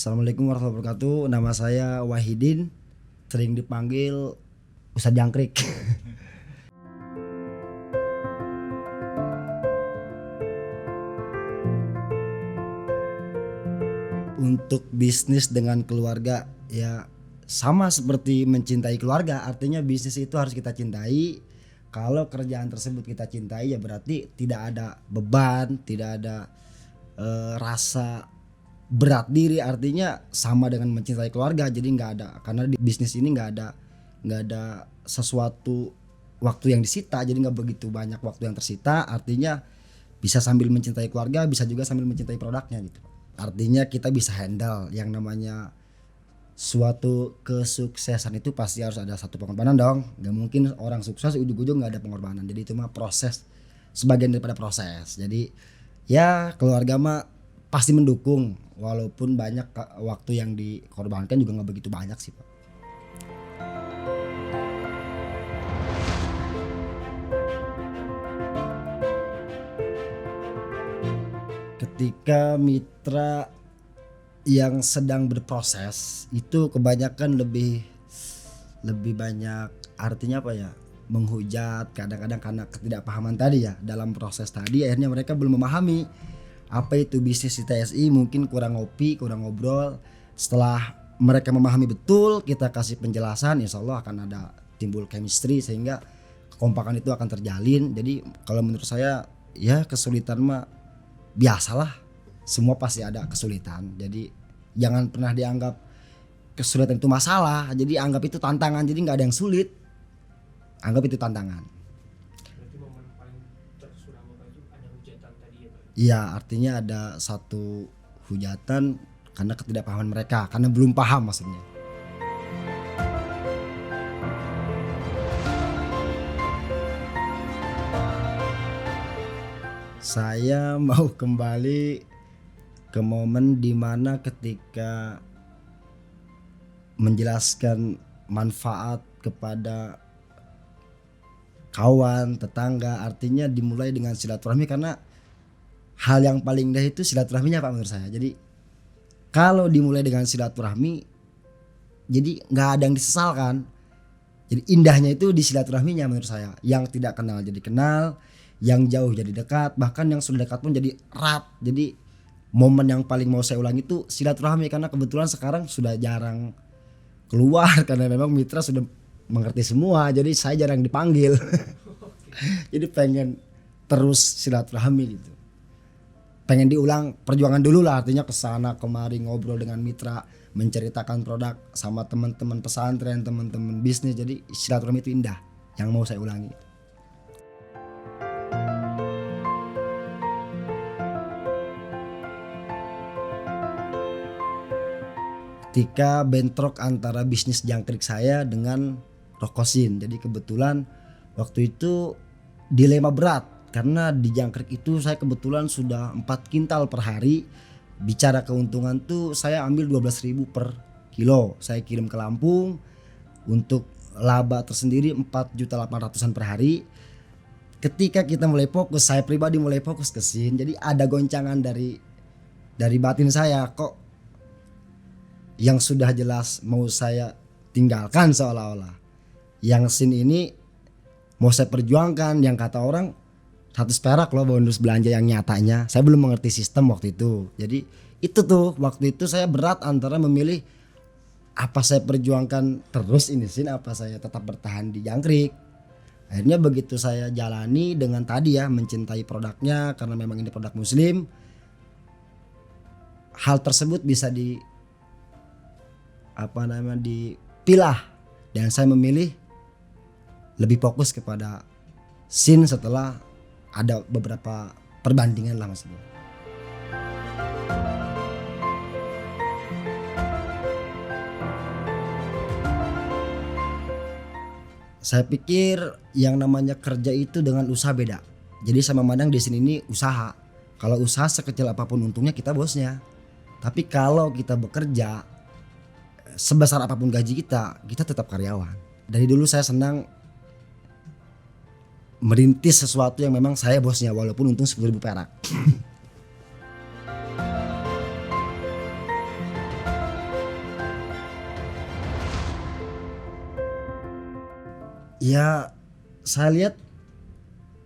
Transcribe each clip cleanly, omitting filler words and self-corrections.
Assalamualaikum warahmatullahi wabarakatuh. Nama saya Wahidin, sering dipanggil Ustadz Jangkrik. Untuk bisnis dengan keluarga ya sama seperti mencintai keluarga, artinya bisnis itu harus kita cintai. Kalau kerjaan tersebut kita cintai ya berarti tidak ada beban, tidak ada rasa berat diri, artinya sama dengan mencintai keluarga. Jadi nggak ada, karena di bisnis ini nggak ada sesuatu waktu yang disita, jadi nggak begitu banyak waktu yang tersita. Artinya bisa sambil mencintai keluarga, bisa juga sambil mencintai produknya gitu. Artinya kita bisa handle yang namanya suatu kesuksesan itu pasti harus ada satu pengorbanan dong. Nggak mungkin orang sukses ujung-ujung nggak ada pengorbanan. Jadi itu mah proses, sebagian daripada proses. Jadi ya keluarga mah pasti mendukung, walaupun banyak waktu yang dikorbankan juga nggak begitu banyak sih Pak. Ketika mitra yang sedang berproses itu kebanyakan lebih banyak, artinya apa ya, menghujat kadang-kadang karena ketidakpahaman tadi ya dalam proses tadi. Akhirnya mereka belum memahami apa itu bisnis di TSI, mungkin kurang ngopi, kurang ngobrol. Setelah mereka memahami betul, kita kasih penjelasan, insya Allah akan ada timbul chemistry sehingga kekompakan itu akan terjalin. Jadi kalau menurut saya ya kesulitan mah biasalah, semua pasti ada kesulitan. Jadi jangan pernah dianggap kesulitan itu masalah, jadi anggap itu tantangan. Jadi nggak ada yang sulit, anggap itu tantangan. Berarti momen paling tersuram Bapak itu ada hujatan tadi ya Pak? Iya, artinya ada satu hujatan karena ketidakpahaman mereka, karena belum paham maksudnya. Saya mau kembali ke momen dimana ketika menjelaskan manfaat kepada kawan, tetangga, artinya dimulai dengan silaturahmi, karena hal yang paling indah itu silaturahminya Pak menurut saya. Jadi kalau dimulai dengan silaturahmi, jadi nggak ada yang disesalkan. Jadi indahnya itu di silaturahminya menurut saya. Yang tidak kenal jadi kenal, yang jauh jadi dekat, bahkan yang sudah dekat pun jadi erat. Jadi momen yang paling mau saya ulangi itu silaturahmi, karena kebetulan sekarang sudah jarang keluar karena memang mitra sudah mengerti semua. Jadi saya jarang dipanggil. Jadi pengen terus silaturahmi gitu. Pengen diulang perjuangan dulu lah, artinya kesana kemari ngobrol dengan mitra, menceritakan produk sama teman-teman pesantren, teman-teman bisnis. Jadi silaturahmi itu indah, yang mau saya ulangi. Ketika bentrok antara bisnis jangkrik saya dengan Rokosin. Jadi kebetulan waktu itu dilema berat, karena di jangkrik itu saya kebetulan sudah 4 kintal per hari. Bicara keuntungan tuh saya ambil 12.000 per kilo. Saya kirim ke Lampung, untuk laba tersendiri 4.800.000 per hari. Ketika kita mulai fokus, saya pribadi mulai fokus ke SIN. Jadi ada goncangan dari batin saya, kok yang sudah jelas mau saya tinggalkan seolah-olah. Yang SIN ini mau saya perjuangkan, yang kata orang 100 perak loh bonus belanja yang nyatanya. Saya belum mengerti sistem waktu itu. Jadi itu tuh waktu itu saya berat antara memilih apa saya perjuangkan terus ini SIN, apa saya tetap bertahan di jangkrik. Akhirnya begitu saya jalani dengan tadi ya, mencintai produknya karena memang ini produk muslim. Hal tersebut bisa dipilah, dan saya memilih lebih fokus kepada SIN setelah ada beberapa perbandingan lah maksudnya. Saya pikir yang namanya kerja itu dengan usaha beda. Jadi saya memandang di sini ini usaha. Kalau usaha sekecil apapun untungnya kita bosnya. Tapi kalau kita bekerja sebesar apapun gaji kita tetap karyawan. Dari dulu saya senang merintis sesuatu yang memang saya bosnya, walaupun untung 10.000 perak. Ya saya lihat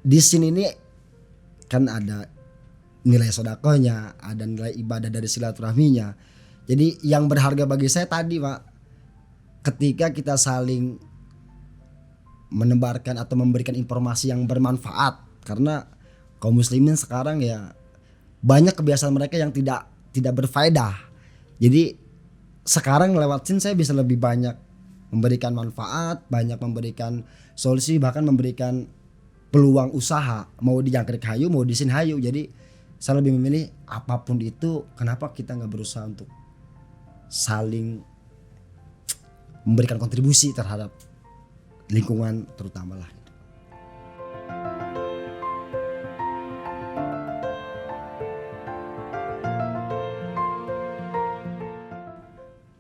di sini ini kan ada nilai sodakohnya, ada nilai ibadah dari silaturahminya. Jadi yang berharga bagi saya tadi Pak, ketika kita saling menebarkan atau memberikan informasi yang bermanfaat, karena kaum muslimin sekarang ya banyak kebiasaan mereka yang tidak berfaedah. Jadi sekarang lewat sini saya bisa lebih banyak memberikan manfaat, banyak memberikan solusi, bahkan memberikan peluang usaha, mau di Jangkrik Hayu mau di Sin Hayu. Jadi saya lebih memilih apapun itu, kenapa kita nggak berusaha untuk saling memberikan kontribusi terhadap lingkungan terutama lah.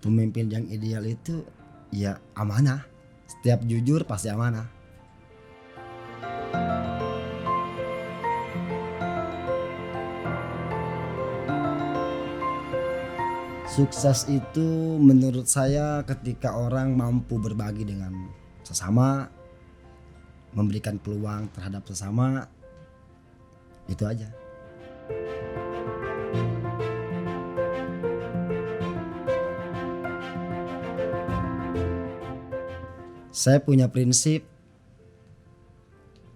Pemimpin yang ideal itu ya amanah. Setiap jujur pasti amanah. Sukses itu menurut saya ketika orang mampu berbagi dengan sesama, memberikan peluang terhadap sesama, itu aja. Saya punya prinsip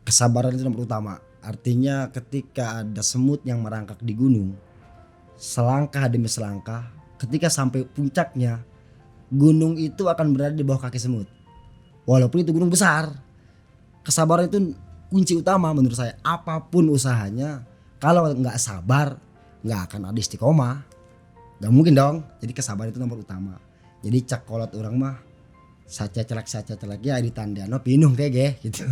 kesabaran itu nomor utama. Artinya ketika ada semut yang merangkak di gunung, selangkah demi selangkah, ketika sampai puncaknya, gunung itu akan berada di bawah kaki semut. Walaupun itu gunung besar. Kesabaran itu kunci utama menurut saya. Apapun usahanya, kalau nggak sabar, nggak akan ada istiqomah. Gak mungkin dong. Jadi kesabaran itu nomor utama. Jadi cak kolot orang mah saca celak ya ditandano pinung kayak gitu.